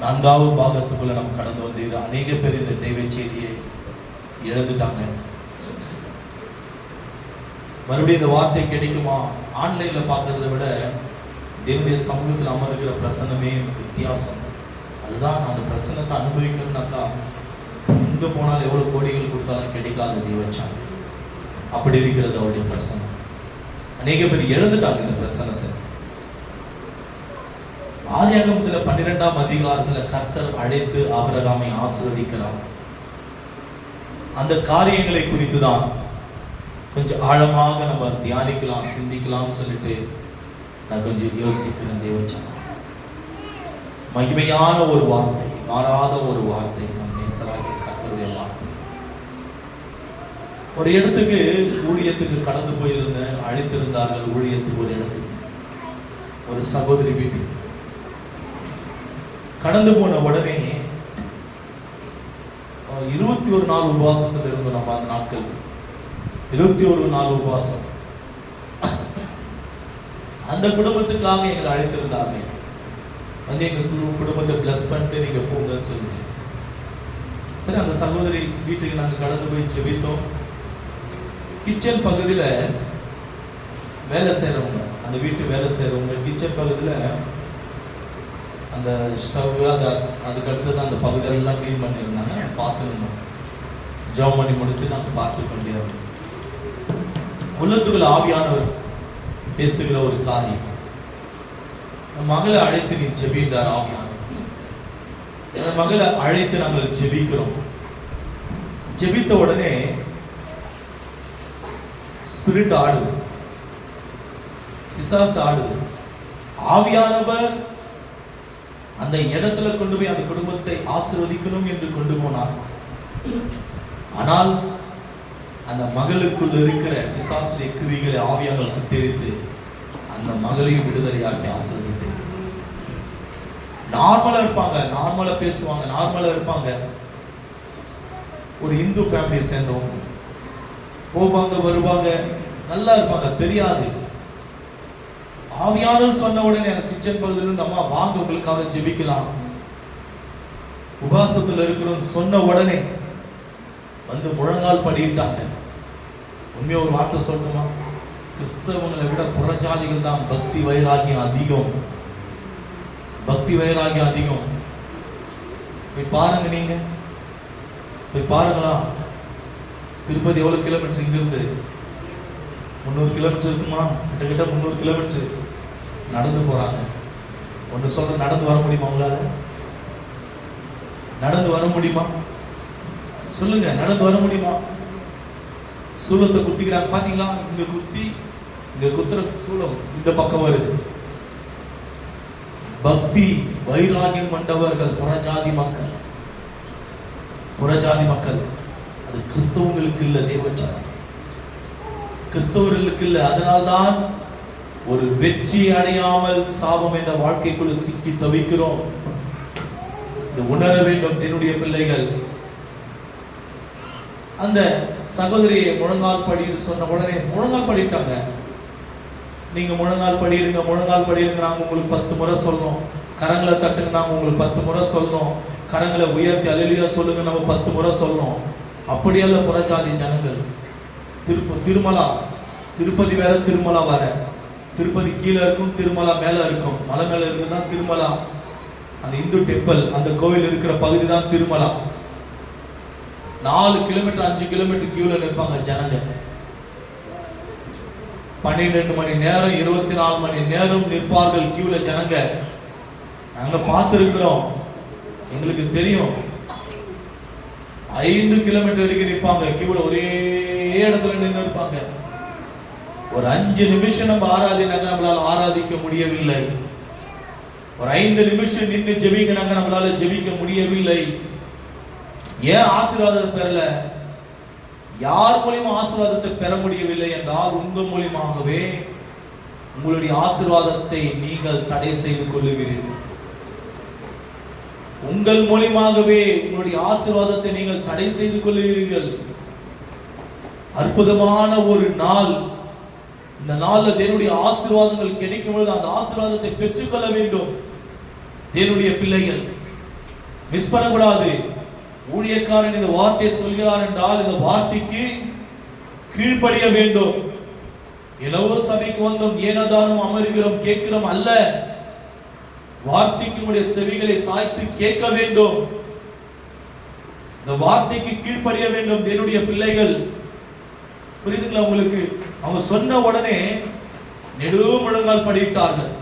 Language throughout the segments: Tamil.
4வது பாகத்துக்குள்ள நம்ம கடந்து வந்து அநேக பேர் இந்த தெய்வ செய்தியை இழந்துட்டாங்க. மறுபடியும் இந்த வார்த்தை கிடைக்குமா? ஆன்லைன்ல பார்க்கறத விட தேவனுடைய சமூகத்தில் அமர்கிற பிரசன்னமே வித்தியாசம். அதுதான் அந்த பிரசன்னத்தை அனுபவிக்கணும்னாக்கா எங்க போனாலும் எவ்வளவு கோடிகள் கொடுத்தாலும் கிடைக்காத தெய்வச்சான். அப்படி இருக்கிறது அவருடைய பிரசன்னம். அநேக பேர் இழந்துட்டாங்க இந்த பிரசன்னத்தை. ஆதியாகமத்தில் 12ஆம் அதிகாரத்தில் கர்த்தர் அழைத்து ஆபிரகாமை ஆசீர்வதிக்கிறார். அந்த காரியங்களை குறித்து தான் கொஞ்சம் ஆழமாக நம்ம தியானிக்கலாம், சிந்திக்கலாம்னு சொல்லிட்டு நான் கொஞ்சம் யோசிக்கிறேன். தேவச்சனம் மகிமையான ஒரு வார்த்தை, மாறாத ஒரு வார்த்தை, நம் நேசராகிய கர்த்தருடைய வார்த்தை. ஒரு இடத்துக்கு ஊழியத்துக்கு கடந்து போயிருந்தேன். அழைத்திருந்தார்கள் ஊழியத்துக்கு. ஒரு இடத்துக்கு, ஒரு சகோதரி வீட்டுக்கு கடந்து போன உடனே 21 நாள் உபவாசத்தில் இருந்தோம். நம்ம அந்த நாட்கள் 21 நாள் உபவாசம். அந்த குடும்பத்துக்காக எங்களை அழைத்திருந்தார்கள். வந்து எங்கள் குடும்பத்தை பிளஸ் பண்ணிட்டு நீங்க போங்கன்னு சொல்லுங்க. சரி, அந்த சகோதரி வீட்டுக்கு நாங்கள் கடந்து போய் ஜெபித்தோம். கிச்சன் பகுதியில் வேலை செய்கிறவங்க, அந்த வீட்டு வேலை செய்கிறவங்க கிச்சன் பகுதியில் அந்த ஸ்டவ் அதுக்கு அடுத்தது அந்த பகுதியெல்லாம் க்ளீன் பண்ணியிருந்தாங்க. நாங்கள் பார்த்துருந்தோம். ஜெபம் பண்ணி முடித்து நாங்கள் பார்த்து கொண்டே இருந்தோம். உள்ளத்துக்குள்ள ஆவியானவர் பேசுகிற ஒரு காரியம். மகளை அழைத்து நீ ஜெபின்றார் ஆவியானவர். அந்த மகளை அழைத்து நாங்கள் ஜெபிக்கிறோம். ஜெபித்த உடனே ஸ்பிரிட் ஆடுது, பிசாசு ஆடுது. ஆவியானவர் அந்த இடத்துல கொண்டு போய் அந்த குடும்பத்தை ஆசீர்வதிக்கணும் என்று கொண்டு போனார். ஆனால் அந்த மகளுக்குள்ள இருக்கிற பிசாசுடைய கிரிகளை ஆவியானவர் சுட்டெரித்து அந்த மகளையும் விடுதலையாக்கி ஆசீர்வதித்திருக்கிறார். நார்மலா இருப்பாங்க, நார்மலா பேசுவாங்க, நார்மலா இருப்பாங்க. ஒரு இந்து ஃபேமிலியை சேர்ந்தவங்க, போவாங்க வருவாங்க, நல்லா இருப்பாங்க, தெரியாது. ஆவியானவர் சொன்ன உடனே அந்த கிச்சன் பகுதியிலிருந்து அம்மா வாங்க உங்களுக்காக ஜெபிக்கலாம், உபவாசத்தில் இருக்கிறோம் சொன்ன உடனே வந்து முழங்கால் படிட்டாங்க. உண்மையா ஒரு வார்த்தை சொல்லணுமா? கிறிஸ்தவங்களை விட புறஜாதிகள் தான் பக்தி வைராகியம் அதிகம். பக்தி வைராகியம் அதிகம். போய் பாருங்க, நீங்க போய் பாருங்களா. திருப்பதி எவ்வளவு கிலோமீட்டர் இங்கிருந்து? 300 கிலோமீட்டர் இருக்குமா? கிட்டத்தட்ட 300 கிலோமீட்டர் நடந்து போறாங்க. ஒன்று சொல்ற, நடந்து வர முடியுமா உங்களால? நடந்து வர முடியுமா? சொல்லுங்க, நடந்து வர முடியுமா? சூலத்தை குத்திக்கிறாங்க பாத்தீங்களா? இங்க குத்தி இங்க குத்துற சூலம் இந்த பக்கம் வருது. பக்தி வைராகியம் கொண்டவர்கள் புறஜாதி மக்கள். புறஜாதி மக்கள் அது கிறிஸ்தவங்களுக்கு இல்ல, தேவச்சனம் கிறிஸ்தவர்களுக்கு இல்ல. அதனால்தான் ஒரு வெற்றி அடையாமல் சாபம் என்ற வாழ்க்கைக்குள்ள சிக்கி தவிக்கிறோம். இது உணர வேண்டும் என்னுடைய பிள்ளைகள். அந்த சகோதரியை முழங்கால் படின்னு சொன்ன உடனே முழங்கால் படிட்டாங்க. நீங்க முழங்கால் படிடுங்க, முழங்கால் படிடுங்க, நாங்க உங்களுக்கு 10 முறை சொல்லணும். கரங்களை தட்டுங்க, நாங்க உங்களுக்கு 10 முறை சொல்லணும். கரங்களை உயர்த்தி அல்லேலூயா சொல்லுங்க, நம்ம 10 முறை சொல்லணும். அப்படியல்ல புறஜாதி ஜனங்கள். திருமலா, திருப்பதி வேற, திருமலா வேற. திருப்பதி கீழே இருக்கும், திருமலா மேல இருக்கும். மலை மேல இருக்குன்னா திருமலா. அந்த இந்து டெம்பிள், அந்த கோவில் இருக்கிற பகுதி தான் திருமலா. 4 கிலோமீட்டர் 5 கிலோமீட்டர் கியூல நிற்பாங்க ஜனங்க. 12 மணி நேரம் 24 மணி நேரம் நிற்பார்கள் கியூல ஜனங்க. நாங்க பார்த்திருக்கிறோம், எங்களுக்கு தெரியும். 5 கிலோமீட்டர் வரைக்கும் நிற்பாங்க கியூல, ஒரே இடத்துல நின்று இருப்பாங்க. ஒரு 5 நிமிஷம் நம்ம ஆராதினாங்க, நம்மளால ஆராதிக்க முடியவில்லை. ஒரு 5 நிமிஷம் நின்று ஜெபிக்கிறாங்க, நம்மளால ஜெபிக்க முடியவில்லை. ஏன் ஆசீர்வாதத்தை பெறல? யார் மூலியமா ஆசீர்வாதத்தை பெற முடியவில்லை என்றால் உங்கள் மூலியமாகவே உங்களுடைய ஆசீர்வாதத்தை நீங்கள் தடை செய்து கொள்ளுகிறீர்கள். உங்கள் மூலியமாகவே உங்களுடைய ஆசீர்வாதத்தை நீங்கள் தடை செய்து கொள்ளுகிறீர்கள். அற்புதமான ஒரு நாள். இந்த நாள்ல தேவனுடைய ஆசீர்வாதங்கள் கிடைக்கும் பொழுது அந்த ஆசீர்வாதத்தை பெற்றுக்கொள்ள வேண்டும். தேவனுடைய பிள்ளைகள் மிஸ் பண்ணக்கூடாது. ஊழியக்காரன் இந்த வார்த்தையை சொல்கிறார் என்றால் இந்த வார்த்தைக்கு கீழ்ப்படிய வேண்டும். எல்லோ சபைக்கு வந்தோம், ஏனதானும் அமருகிறோம் கேட்கிறோம் அல்ல, வார்த்தைக்கு உடைய செவிகளை சாய்த்து கேட்க வேண்டும். இந்த வார்த்தைக்கு கீழ்ப்படிய வேண்டும் என்னுடைய பிள்ளைகள். புரியுதுங்களா உங்களுக்கு? அவங்க சொன்ன உடனே நெடுமுழங்கால் படியிட்டார்கள்.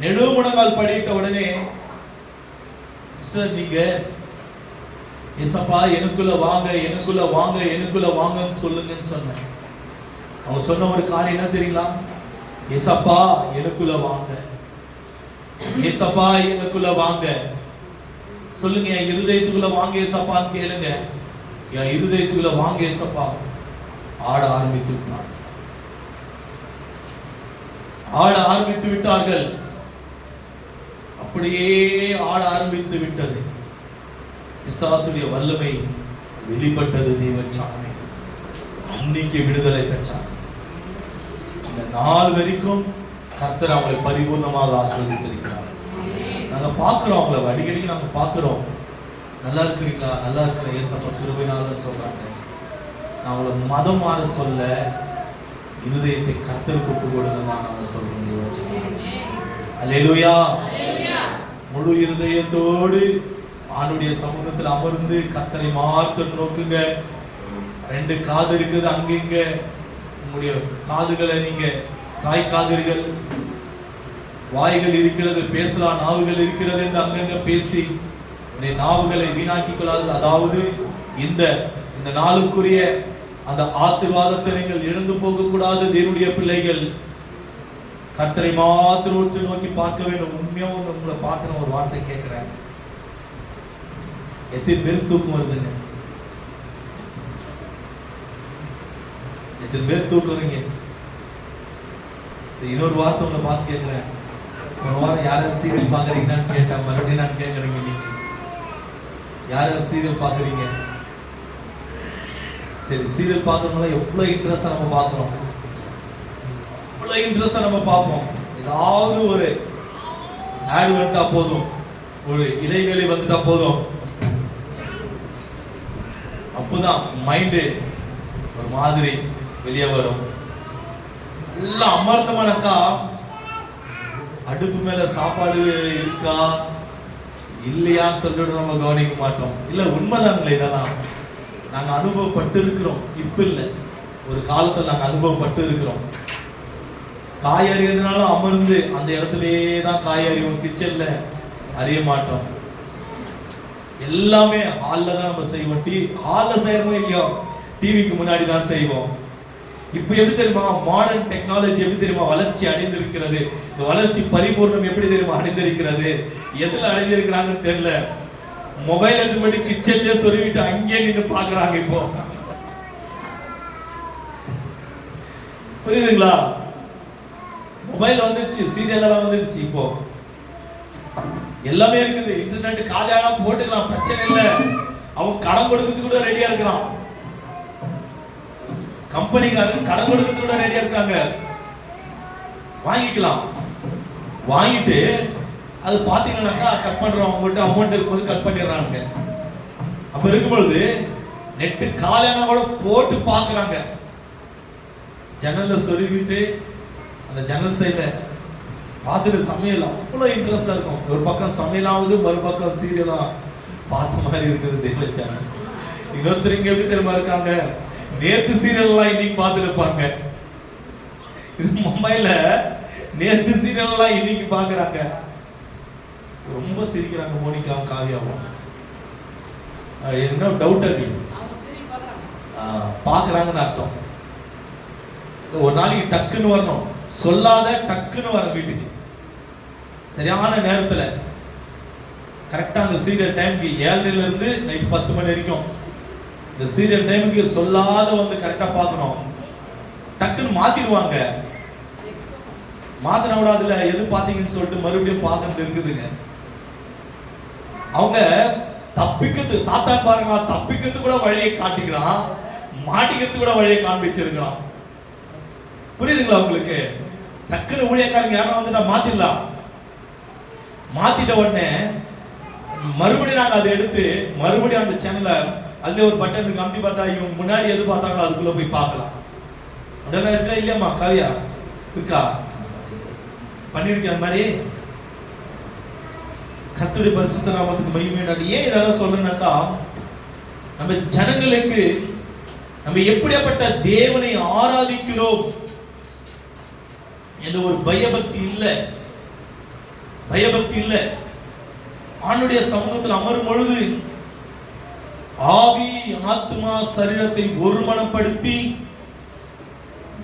நெடுமுழங்கால் படியிட்ட உடனே, சிஸ்டர் நீங்க ஏசப்பா எனக்குள்ள வாங்க, எனக்குள்ள வாங்க, எனக்குள்ள வாங்கன்னு சொல்லுங்கன்னு சொன்னேன். அவங்க சொன்ன ஒரு காரியம் என்ன தெரியுங்களா? ஏசப்பா எனக்குள்ள வாங்க, ஏசப்பா எனக்குள்ள வாங்க சொல்லுங்க. என் இருதயத்துக்குள்ள வாங்க ஏசப்பான்னு கேளுங்க. என் இருதயத்துக்குள்ள வாங்க ஏசப்பா. ஆட ஆரம்பித்து விட்டார்கள். ஆட ஆரம்பித்து விட்டார்கள். அப்படியே ஆட ஆரம்பித்து விட்டது. பிசாசுடைய வல்லமை வெளிப்பட்டது. தேவச்சாமி அன்னைக்கு விடுதலை பெற்றார். இந்த நாள் வரைக்கும் கர்த்தர் அவங்களை பரிபூர்ணமாக ஆசீர்வதித்திருக்கிறார். நாங்க பார்க்கிறோம், அவங்களை அடிக்கடி நாங்க பார்க்கிறோம். நல்லா இருக்கிறீங்களா? நல்லா இருக்கிற ஏசப்பா கிருபையினால சொல்றாங்க. நான் அவங்களை மதம் மாற சொல்ல, இருதயத்தை கர்த்தருக்கு ஒப்பு கொடுங்க தான் நாங்க சொல்றோம். தேவச்சாமி அல்லேலூயா. முழு இருதயத்தோடு ஆண்டுடைய சமூகத்தில் அமர்ந்து கர்த்தரை மாத்திரம் நோக்குங்க. 2 காது இருக்குது, அங்கிங்க உங்களுடைய காதுகளை நீங்க சாய்க்காதீர்கள். வாய்கள் இருக்கிறது, பேசலாம், நாவுகள் இருக்கிறது என்று அங்கங்க பேசி உடைய நாவுகளை வீணாக்கி கொள்ளாதீர்கள். அதாவது இந்த நாளுக்குரிய அந்த ஆசீர்வாதத்தை நீங்கள் இழந்து போக கூடாது. தேவனுடைய பிள்ளைகள் கர்த்தரை மாத்திரம் உற்று நோக்கி பார்க்க வேண்டும். உண்மையா உங்களை பார்த்து ஒரு வார்த்தை கேட்கிறேன். எத்தனை பேர் தூக்கம் வருதுங்க? எத்தனை பேர் தூக்குறீங்க? சரி, இன்னொரு வார்த்தை உங்களை பார்த்து கேட்கிறேன். ஒரு வாரம் யாராவது சீரியல் பாக்குறீங்கன்னு கேட்டேன். மறுபடியும் நான் கேட்கறேங்க, இன்னைக்கு யாராவது சீரியல் பாக்குறீங்க? சரி, சீரியல் பார்க்கறதுனால எவ்வளவு இன்ட்ரெஸ்டா நம்ம பார்க்கிறோம், எவ்வளவு இன்ட்ரெஸ்டா நம்ம பார்ப்போம். ஏதாவது ஒரு ஆட் வந்துட்டா போதும், ஒரு இடைவேளை வந்துட்டா போதும், அப்பதான் மைண்டு ஒரு மாதிரி வெளியே வரும். எல்லாம் அமர்ந்தமானக்கா அடுப்பு மேல சாப்பாடு இருக்கா இல்லையான்னு சொல்லிட்டு நம்ம கவனிக்க மாட்டோம். இல்ல உண்மைதானுங்களே, இதெல்லாம் நாங்க அனுபவப்பட்டு இருக்கிறோம். இப்ப இல்ல, ஒரு காலத்துல நாங்க அனுபவப்பட்டு இருக்கிறோம். காய் அறியறதுனாலும் அமர்ந்து அந்த இடத்துலயே தான் காய் அறிவோம், கிச்சன்ல அறிய மாட்டோம். எல்லாமே ஹால்ல தான் நம்ம செய்வோம். ஹால்ல செய்யறோமோ இல்லையோ, டிவிக்கு முன்னாடி தான் செய்வோம். இப்ப எப்படி தெரியுமா, மாடர்ன் டெக்னாலஜி எப்படி தெரியுமா வளர்ச்சி அடைந்திருக்கிறது. இந்த வளர்ச்சி பரிபூர்ணம் எப்படி தெரியுமா அடைந்திருக்கிறது. எதுல அடைஞ்சிருக்கிறாங்கன்னு தெரியல. மொபைல் எடுத்து கிச்சன்லயே சொருவிட்டு அங்கேயே நின்று பாக்குறாங்க. இப்போ புரியுதுங்களா? மொபைல் வந்துருச்சு, சீரியல் எல்லாம் வந்துருச்சு, இப்போ எல்லாமே இருக்குது. இன்டர்நெட் காலியானா போட்டுக்கலாம், பிரச்சனை இல்லை. அவன் கடன் கொடுக்கறதுக்கு கூட ரெடியா இருக்கிறான். கம்பெனிக்காரங்க கடன் கொடுக்கறதுக்கு கூட ரெடியா இருக்காங்க. வாங்கிக்கலாம். வாங்கிட்டு அது பாத்தீங்கன்னாக்கா கட் பண்றோம், அவங்கள்ட்ட அமௌண்ட் இருக்கும்போது கட் பண்ணிடுறானுங்க. அப்ப இருக்கும்பொழுது நெட்டு காலியானா கூட போட்டு பாக்குறாங்க. ஜன்னல்ல சொருவிட்டு அந்த ஜன்னல் சைட்ல பார்த்துட்டு சமையல் அவ்வளோ இன்ட்ரெஸ்டா இருக்கும். ஒரு பக்கம் சமையலாவது, மறுபக்கம் சீரியலாம் பார்த்த மாதிரி இருக்குது. தெய்வ சேனல். இன்னொருத்தர் இங்க எப்படி தெரியுமா இருக்காங்க, நேத்து சீரியல் எல்லாம் இன்னைக்கு பார்த்துட்டு இருப்பாங்க. இது மும்பைல நேத்து சீரியல் எல்லாம் இன்னைக்கு பாக்குறாங்க. ரொம்ப சிரிக்கிறாங்க மோனிகாவும் காவியாவும். என்ன டவுட் இருக்கு, பாக்குறாங்கன்னு அர்த்தம். ஒரு நாளைக்கு டக்குன்னு வரணும், சொல்லாத டக்குன்னு வர வீட்டுக்கு சரியான நேரத்துல கரெக்டா அந்த சீரியல் டைமுக்கு 7:30 இருந்து நைட் 10 மணி வரைக்கும் இந்த சீரியல் டைமுக்கு சொல்லாத வந்து கரெக்டா பார்க்கணும். டக்குன்னு மாத்திடுவாங்க. மாத்தின விடாதுல எது பாத்தீங்கன்னு சொல்லிட்டு மறுபடியும் பார்க்கறது இருக்குதுங்க. அவங்க தப்பிக்கிறது, சாத்தான் பாருங்க, தப்பிக்கிறது கூட வழியை காட்டிக்கிறான், மாட்டிக்கிறது கூட வழியை காண்பிச்சிருக்கிறான். புரியுதுங்களா உங்களுக்கு? டக்குன்னு ஊழியக்காரங்க யாரும் வந்துட்டா மாத்திடலாம். மாத்திட்ட உடனே மறுபடியும் நாங்க அதை எடுத்து மறுபடியும் அந்த சேனலை அதுல ஒரு பட்டன் இருக்கு, அமுத்தி பார்த்தா இவங்க முன்னாடி எது பார்த்தாங்களோ அதுக்குள்ள போய் பார்க்கலாம். உடனே இருக்கா இல்லையாம்மா காவியா இருக்கா? பண்ணிருக்கேன் அந்த மாதிரி. கர்த்தருடைய பரிசுத்த நாமத்துக்கு மகிமையுண்டாகட்டும். ஏன் இதெல்லாம் சொல்றேன்னாக்கா, நம்ம ஜனங்களுக்கு நம்ம எப்படிப்பட்ட தேவனை ஆராதிக்கிறோம் என்ற ஒரு பயபக்தி இல்லை. பயபக்தி இல்லை. ஆண்டுடைய சமூகத்தில் அமரும் பொழுது ஆவி ஆத்மா சரீரத்தை ஒருமனப்படுத்தி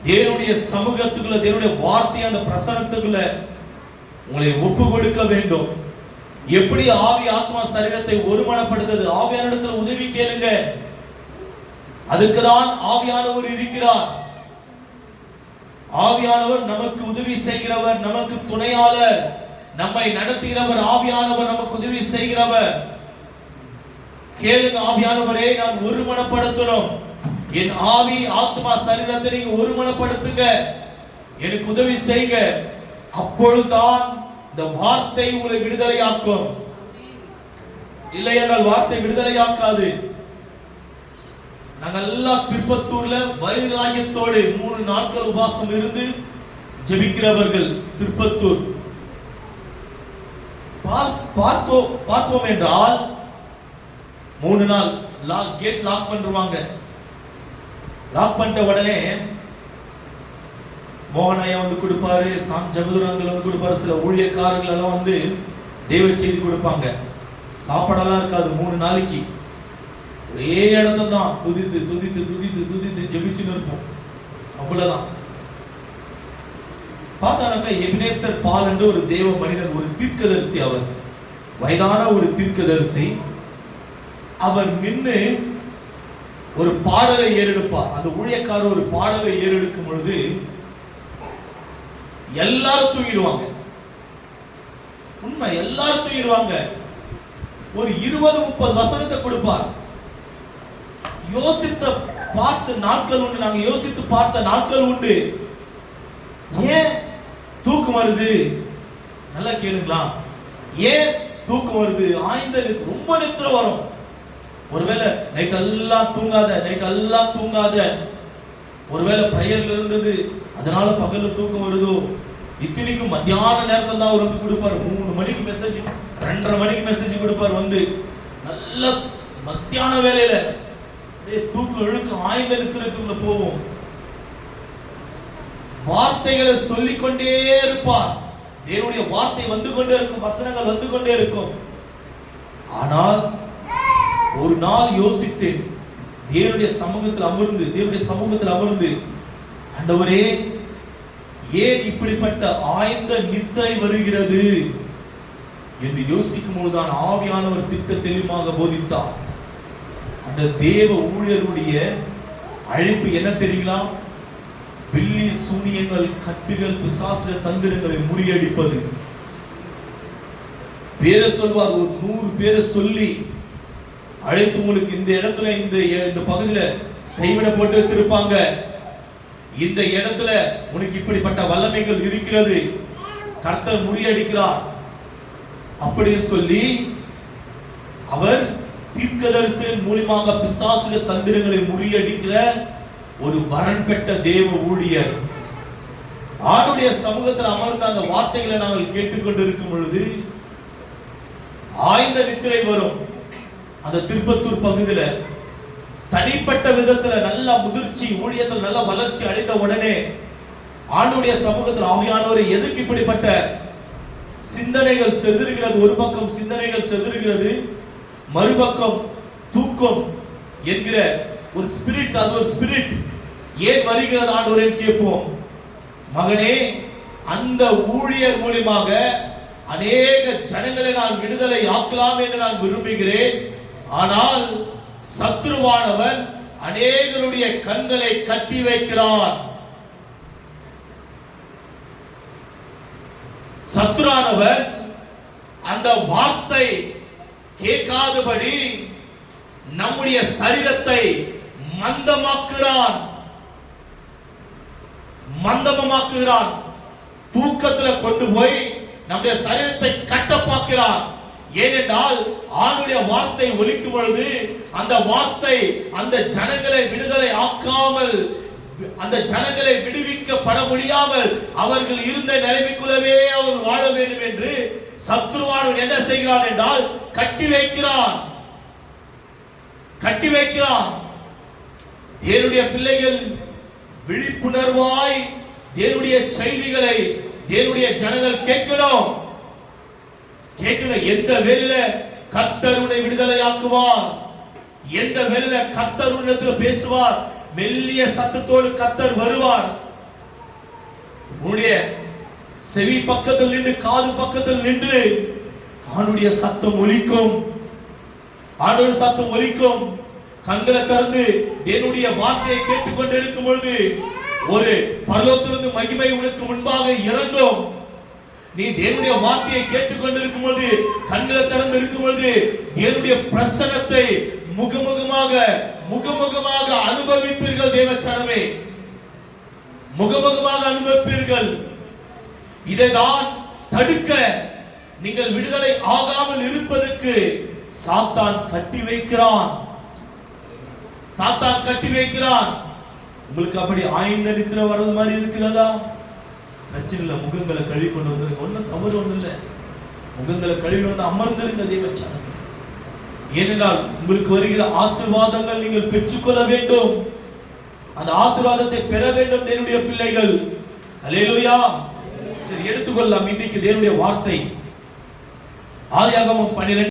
தேவனுடைய சமூகத்துக்குள்ள, தேவனுடைய வார்த்தை அந்த பிரசனத்துக்குள்ள உங்களை ஒப்பு கொடுக்க வேண்டும். எப்படி ஆவி ஆத்மா சரீரத்தை ஒருமனப்படுத்தது? ஆவியானவரிடத்துல உதவி கேளுங்க. அதுக்குதான் ஆவியானவர் இருக்கிறார். ஆவியானவர் நமக்கு உதவி செய்கிறவர், நமக்கு துணையாளர், நம்மை நடத்துகிறவர். ஆவியானவர் நமக்கு உதவி செய்கிறவர். கேளுங்க, ஆவியானவரே நான் ஒருமனப்படுத்தணும். என் ஆவி ஆத்மா சரீரத்தை நீங்க ஒருமனப்படுத்துங்க, எனக்கு உதவி செய்யுங்க. அப்பொழுதுதான் இந்த வார்த்தை உங்களை விடுதலையாக்கும். இல்லை என்றால் வார்த்தை விடுதலையாக்காது. நாங்கள் எல்லாம் திருப்பத்தூர்ல வைராகியத்தோடு 3 நாட்கள் உபவாசம் இருந்து ஜெபிக்கிறவர்கள். திருப்பத்தூர் பார்த்தோம் என்றால் 3 நாள் கேட் லாக் பண்ணிடுவாங்க. லாக் பண்ணிட்ட உடனே மோகனையா வந்து கொடுப்பாரு, சாம் ஜெபதுராங்கள் வந்து கொடுப்பாரு, சில ஊழியக்காரர்கள் எல்லாம் வந்து தெய்வ செய்தி கொடுப்பாங்க. சாப்பாடெல்லாம் இருக்காது 3 நாளைக்கு. ஒரே இடத்துல தான் துதித்து துதித்து துதித்து துதித்து ஜெபிச்சுன்னு இருப்போம். அவ்வளவுதான். பார்த்தானாக்கா எபினேசர் பால் என்று ஒரு தேவ மனிதர், ஒரு தீர்க்கதரிசி. அவர் வயதான ஒரு தீர்க்கதரிசி. அவர் நின்று ஒரு பாடலை ஏறெடுப்பார். அந்த ஊழியக்காரர் ஒரு பாடலை ஏறெடுக்கும் பொழுது எல்லாரும் தூங்கிடுவாங்க. உண்மை, எல்லாரும் தூங்கிடுவாங்க. ஒரு 20-30 வசனத்தை கொடுப்பார். யோசித்த பார்த்த நாட்கள் உண்டு. நாங்க யோசித்து பார்த்த நாட்கள் உண்டு. ஏன் தூக்கம் வருது? நல்லா கேளுங்களா, ஏன் தூக்கம் வருது? ஆய்ந்த ரொம்ப நித்திர வரும். ஒருவேளை நைட் எல்லாம் தூங்காத, ஒருவேளை பிரயர்ல இருந்தது அதனால பகல்ல தூக்கம் வருதோ. இத்தனைக்கும் மத்தியான நேரத்தில் தான் அவர் வந்து கொடுப்பார். 3 மணிக்கு மெசேஜ், 2:30 மணிக்கு மெசேஜ் கொடுப்பார். வந்து நல்ல மத்தியான வேலையில தூக்கம் இழுக்கு ஆய்ந்த நித்திரத்துக்குள்ள போவோம். வார்த்தைகளை சொல்லிக்கொண்டே இருப்பார். தேவனுடைய வார்த்தை வந்து கொண்டே இருக்கும், வசனங்கள் வந்து கொண்டே இருக்கும். ஆனால் ஒரு நாள் யோசித்தேன், தேவனுடைய சமூகத்தில் அமர்ந்து ஆண்டவரே, ஏன் இப்படிப்பட்ட ஆய்ந்த நித்திரை வருகிறது என்று யோசிக்கும் பொழுதுதான் ஆவியானவர் திட்ட தெளிவாக போதித்தார். அந்த தேவ ஊழியருடைய அழைப்பு என்ன தெரியுங்களா? பில்லி சூனியங்கள், கட்டுகள், பிசாசுடைய தந்திரங்களை முறியடிப்பது. பேரை சொல்வார். ஒரு 100 பேரை சொல்லி அழைத்து, உங்களுக்கு இந்த இடத்துல இந்த பகுதியில செய்வன போட்டு வைத்திருப்பாங்க, இந்த இடத்துல உனக்கு இப்படிப்பட்ட வல்லமைகள் இருக்கிறது, கர்த்தர் முறியடிக்கிறார் அப்படின்னு சொல்லி அவர் தீர்க்கதரிசியின் மூலமாக பிசாசுடைய தந்திரங்களை முறியடிக்கிற ஒரு வரன் பெற்ற தேவ ஊழியர். ஆண்டுடைய சமூகத்தில் அமர்ந்த அந்த வார்த்தைகளை நாங்கள் கேட்டுக்கொண்டிருக்கும் பொழுது ஆய்ந்த நித்திரை வரும். அந்த திருப்பத்தூர் பகுதியில தனிப்பட்ட விதத்துல நல்ல முதிர்ச்சி, ஊழியத்தில் நல்ல வளர்ச்சி அடைந்த உடனே ஆண்டுடைய சமூகத்தில் ஆவியானவரை எதுக்கு இப்படிப்பட்ட சிந்தனைகள் செதறுகிறது? ஒரு பக்கம் சிந்தனைகள் செதறுகிறது, மறுபக்கம் தூக்கம் என்கிற ஒரு ஸ்பிரிட், அது ஒரு ஸ்பிரிட் ஏன் வருகிறது ஆண்டவரே கேட்போம். மகனே, அந்த ஊழியர் மூலமாக அநேக ஜனங்களை நான் விடுதலை ஆக்கலாம் என்று நான் விரும்புகிறேன். ஆனால் சத்ருவானவன் அநேகருடைய கண்களை கட்டி வைக்கிறான். சத்ருவானவன் அந்த வார்த்தை கேட்காதபடி நம்முடைய சரீரத்தை மந்தமாக்குகிறான். தூக்கத்துல கொண்டு போய் நம்முடைய சரீரத்தை கட்ட பார்க்கிறான். ஏனென்றால் ஆண்டுடைய வார்த்தை ஒலிக்கும் பொழுது அந்த வார்த்தை அந்த ஜனங்களை விடுதலை ஆக்காமல், அந்த ஜனங்களை விடுவிக்கப்பட முடியாமல் அவர்கள் இருந்த நிலைமைக்குள்ளவே அவர் வாழ வேண்டும் என்று சத்துருவானவன் என்ன செய்கிறான் என்றால் கட்டி வைக்கிறான். தேவனுடைய பிள்ளைகள் விழிப்புணர்வாய் தேவனுடைய செய்திகளை தேவனுடைய ஜனங்கள் கேட்கணும். எந்த வேளையில கர்த்தர் உன்னை விடுதலையாக்குவார், எந்த வேளையில கர்த்தர் உன்னிடத்தில் பேசுவார், மெல்லிய சத்தத்தோடு கர்த்தர் வருவார். உன்னுடைய செவி பக்கத்தில் நின்று, காது பக்கத்தில் நின்று ஆண்டுடைய சத்தம் ஒலிக்கும். ஆண்டோட சத்தம் ஒலிக்கும். கண்களை திறந்து தேவனுடைய வார்த்தையை கேட்டுக்கொண்டு இருக்கும் பொழுது ஒரு பரலோகத்திலிருந்து மகிமை உனக்கு முன்பாக இறங்கும். நீ தேவனுடைய வார்த்தையை கேட்டுக்கொண்டிருக்கும் பொழுது, கண்களை திறந்து இருக்கும் பொழுது தேவனுடைய பிரசன்னத்தை முகமுகமாக அனுபவிப்பீர்கள். தேவச்சனமே, முகமுகமாக அனுபவிப்பீர்கள். இதைதான் தடுக்க, நீங்கள் விடுதலை ஆகாமல் இருப்பதற்கு சாத்தான் கட்டி வைக்கிறான். உங்களுக்கு அப்படி ஆய்ந்த நித்திரை வர்றது மாதிரி இருக்கிறதா? பிரச்சனை இல்லை, முகங்களை கழுவி கொண்டு வந்துருங்க. ஒன்றும் தவறு ஒன்றும் இல்லை. முகங்களை கழுவி வந்து அமர்ந்திருங்க தேவச்சனமே. ஏனென்றால் உங்களுக்கு வருகிற ஆசீர்வாதங்கள் நீங்கள் பெற்றுக்கொள்ள வேண்டும். அந்த ஆசீர்வாதத்தை பெற வேண்டும் தேவனுடைய பிள்ளைகள். அல்லேலூயா. சரி, எடுத்துக்கொள்ளலாம். இன்னைக்கு தேவனுடைய வார்த்தை ஆதியாகமம் 12